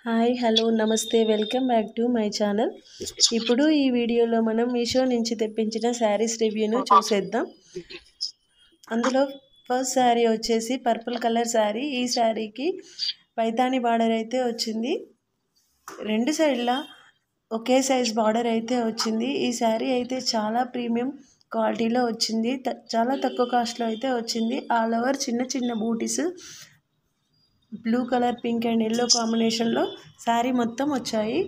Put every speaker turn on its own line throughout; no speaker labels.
Hi hello నమస్తే welcome back to my channel. ఇప్పుడు ఈ వీడియోలో మనం మీషో నుంచి తెప్పించిన శారీస్ రివ్యూను చూసేద్దాం. అందులో ఫస్ట్ శారీ వచ్చేసి పర్పుల్ కలర్ శారీ. ఈ శారీకి పైతాని బార్డర్ అయితే వచ్చింది. రెండు సైడ్ల ఒకే సైజ్ బార్డర్ అయితే వచ్చింది. ఈ శారీ అయితే చాలా ప్రీమియం క్వాలిటీలో వచ్చింది. చాలా తక్కువ కాస్ట్లో అయితే వచ్చింది. ఆల్ ఓవర్ చిన్న చిన్న booties blue colour pink and yellow కాంబినేషన్లో శారీ మొత్తం వచ్చాయి.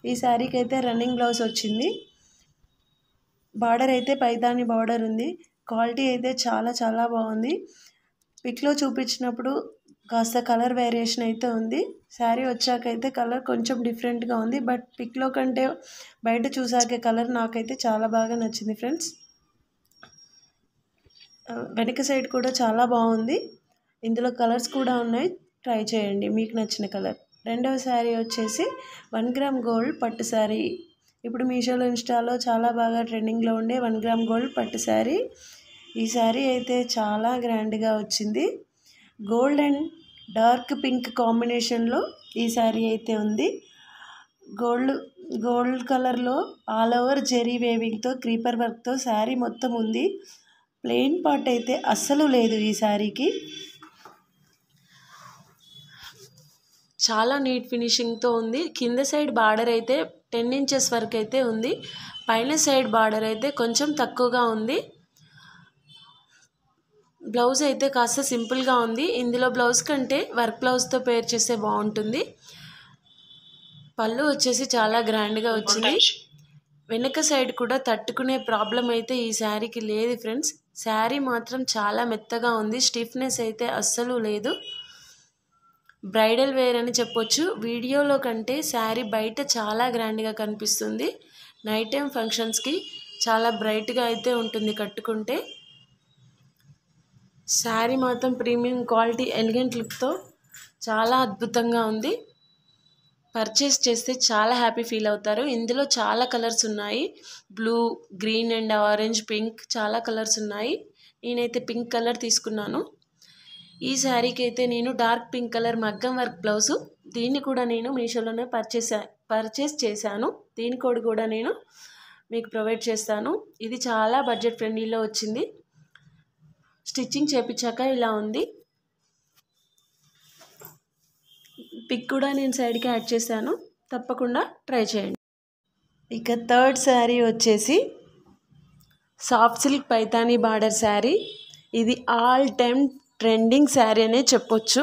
ఈ శారీకి అయితే రన్నింగ్ బ్లౌజ్ వచ్చింది. బార్డర్ అయితే పైతాని బార్డర్ ఉంది. క్వాలిటీ అయితే చాలా బాగుంది. పిక్లో చూపించినప్పుడు కాస్త కలర్ వేరియేషన్ అయితే ఉంది. శారీ వచ్చాకైతే కలర్ కొంచెం డిఫరెంట్గా ఉంది. బట్ పిక్లో కంటే బయట చూసాకే కలర్ నాకైతే చాలా బాగా నచ్చింది ఫ్రెండ్స్. వెనక సైడ్ కూడా చాలా బాగుంది. ఇందులో కలర్స్ కూడా ఉన్నాయి, ట్రై చేయండి మీకు నచ్చిన కలర్. రెండవ శారీ వచ్చేసి 1 గ్రామ్ గోల్డ్ పట్టు శారీ. ఇప్పుడు మీషోలో ఇన్స్టాలో చాలా బాగా ట్రెండింగ్లో ఉండే 1 గ్రామ్ గోల్డ్ పట్టు శారీ. ఈ శారీ అయితే చాలా గ్రాండ్గా వచ్చింది. గోల్డ్ అండ్ డార్క్ పింక్ కాంబినేషన్లో ఈ శారీ అయితే ఉంది. గోల్డ్ కలర్లో ఆల్ ఓవర్ జెరీ వేవింగ్తో క్రీపర్ వర్క్తో శారీ మొత్తం ఉంది. ప్లెయిన్ పార్ట్ అయితే అస్సలు లేదు ఈ శారీకి. చాలా నీట్ ఫినిషింగ్తో ఉంది. కింద సైడ్ బార్డర్ అయితే 10 ఇంచెస్ వరకు అయితే ఉంది. పైన సైడ్ బార్డర్ అయితే కొంచెం తక్కువగా ఉంది. బ్లౌజ్ అయితే కాస్త సింపుల్గా ఉంది. ఇందులో బ్లౌజ్ కంటే వర్క్ బ్లౌజ్తో పేర్ చేస్తే బాగుంటుంది. పళ్ళు వచ్చేసి చాలా గ్రాండ్గా వచ్చింది. వెనక సైడ్ కూడా తట్టుకునే ప్రాబ్లం అయితే ఈ శారీకి లేదు ఫ్రెండ్స్. శారీ మాత్రం చాలా మెత్తగా ఉంది. స్టిఫ్నెస్ అయితే అస్సలు లేదు. బ్రైడల్ వేర్ అని చెప్పొచ్చు. వీడియోలో కంటే శారీ బయట చాలా గ్రాండ్గా కనిపిస్తుంది. నైట్ టైం ఫంక్షన్స్కి చాలా బ్రైట్గా అయితే ఉంటుంది కట్టుకుంటే. శారీ మాత్రం ప్రీమియం క్వాలిటీ ఎలిగెంట్ లుక్తో చాలా అద్భుతంగా ఉంది. పర్చేస్ చేస్తే చాలా హ్యాపీ ఫీల్ అవుతారు. ఇందులో చాలా కలర్స్ ఉన్నాయి. Blue, green and orange, pink చాలా కలర్స్ ఉన్నాయి. నేనైతే పింక్ కలర్ తీసుకున్నాను. ఈ శారీకి అయితే నేను డార్క్ పింక్ కలర్ మగ్గం వర్క్ బ్లౌజు, దీన్ని కూడా నేను మీషోలోనే పర్చేస్ చేశాను. దీని కోడ్ కూడా నేను మీకు ప్రొవైడ్ చేస్తాను. ఇది చాలా బడ్జెట్ ఫ్రెండ్లీలో వచ్చింది. స్టిచ్చింగ్ చేపించాక ఇలా ఉంది. పిక్ కూడా నేను సైడ్కి యాడ్ చేశాను, తప్పకుండా ట్రై చేయండి. ఇక థర్డ్ శారీ వచ్చేసి soft silk Paithani border sari. ఇది ఆల్ టైమ్ ట్రెండింగ్ శారీ అనే చెప్పొచ్చు.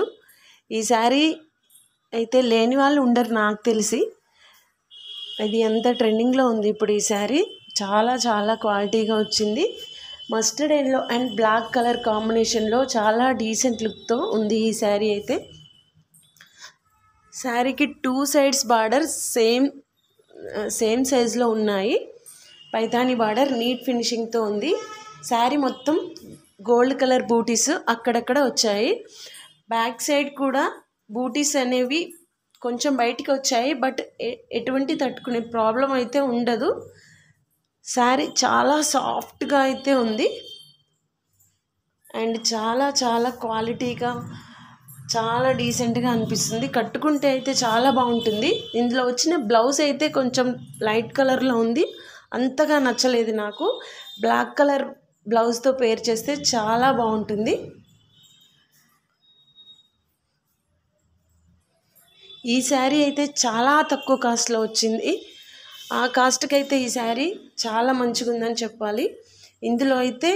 ఈ శారీ అయితే లేని వాళ్ళు ఉండరు నాకు తెలిసి. ఇది ఎంత ట్రెండింగ్లో ఉంది ఇప్పుడు ఈ శారీ. చాలా క్వాలిటీగా వచ్చింది. Mustard yellow and black colour కాంబినేషన్లో చాలా డీసెంట్ లుక్తో ఉంది ఈ శారీ అయితే. శారీకి 2 సైడ్స్ బార్డర్ సేమ్ సైజులో ఉన్నాయి. పైతానీ బార్డర్ నీట్ ఫినిషింగ్తో ఉంది. శారీ మొత్తం గోల్డ్ కలర్ బూటీస్ అక్కడక్కడ వచ్చాయి. బ్యాక్ సైడ్ కూడా బూటీస్ అనేవి కొంచెం బయటికి వచ్చాయి. బట్ ఎటువంటి తట్టుకునే ప్రాబ్లం అయితే ఉండదు. శారీ చాలా సాఫ్ట్గా అయితే ఉంది అండ్ చాలా క్వాలిటీగా చాలా డీసెంట్గా అనిపిస్తుంది. కట్టుకుంటే అయితే చాలా బాగుంటుంది. ఇందులో వచ్చిన బ్లౌజ్ అయితే కొంచెం లైట్ కలర్లో ఉంది, అంతగా నచ్చలేదు నాకు. బ్లాక్ కలర్ బ్లౌజ్తో పేర్ చేస్తే చాలా బాగుంటుంది. ఈ శారీ అయితే చాలా తక్కువ కాస్ట్లో వచ్చింది. ఆ కాస్ట్కి అయితే ఈ శారీ చాలా మంచిగా ఉందని చెప్పాలి. ఇందులో అయితే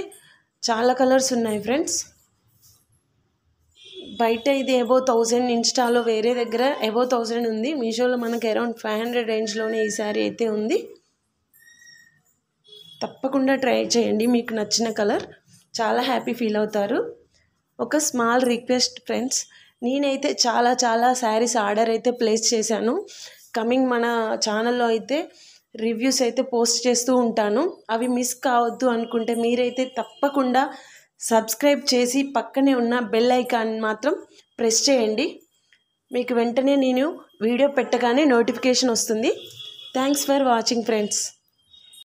చాలా కలర్స్ ఉన్నాయి ఫ్రెండ్స్. బయట ఇది అబౌవ్ 1000, ఇన్స్టాలో వేరే దగ్గర అబౌవ్ 1000 ఉంది. మీషోలో మనకి అరౌండ్ 500 రేంజ్లోనే ఈ శారీ అయితే ఉంది. తప్పకుండా ట్రై చేయండి. మీకు నచ్చిన కలర్ చాలా హ్యాపీ ఫీల్ అవుతారు. ఒక స్మాల్ రిక్వెస్ట్ ఫ్రెండ్స్, నేనైతే చాలా శారీస్ ఆర్డర్ అయితే ప్లేస్ చేశాను. కమింగ్ మన ఛానల్లో అయితే రివ్యూస్ అయితే పోస్ట్ చేస్తూ ఉంటాను. అవి మిస్ కావద్దు అనుకుంటే మీరైతే తప్పకుండా సబ్స్క్రైబ్ చేసి పక్కనే ఉన్న బెల్ ఐకాన్ మాత్రం ప్రెస్ చేయండి. మీకు వెంటనే నేను వీడియో పెట్టగానే నోటిఫికేషన్ వస్తుంది. Thanks for watching friends.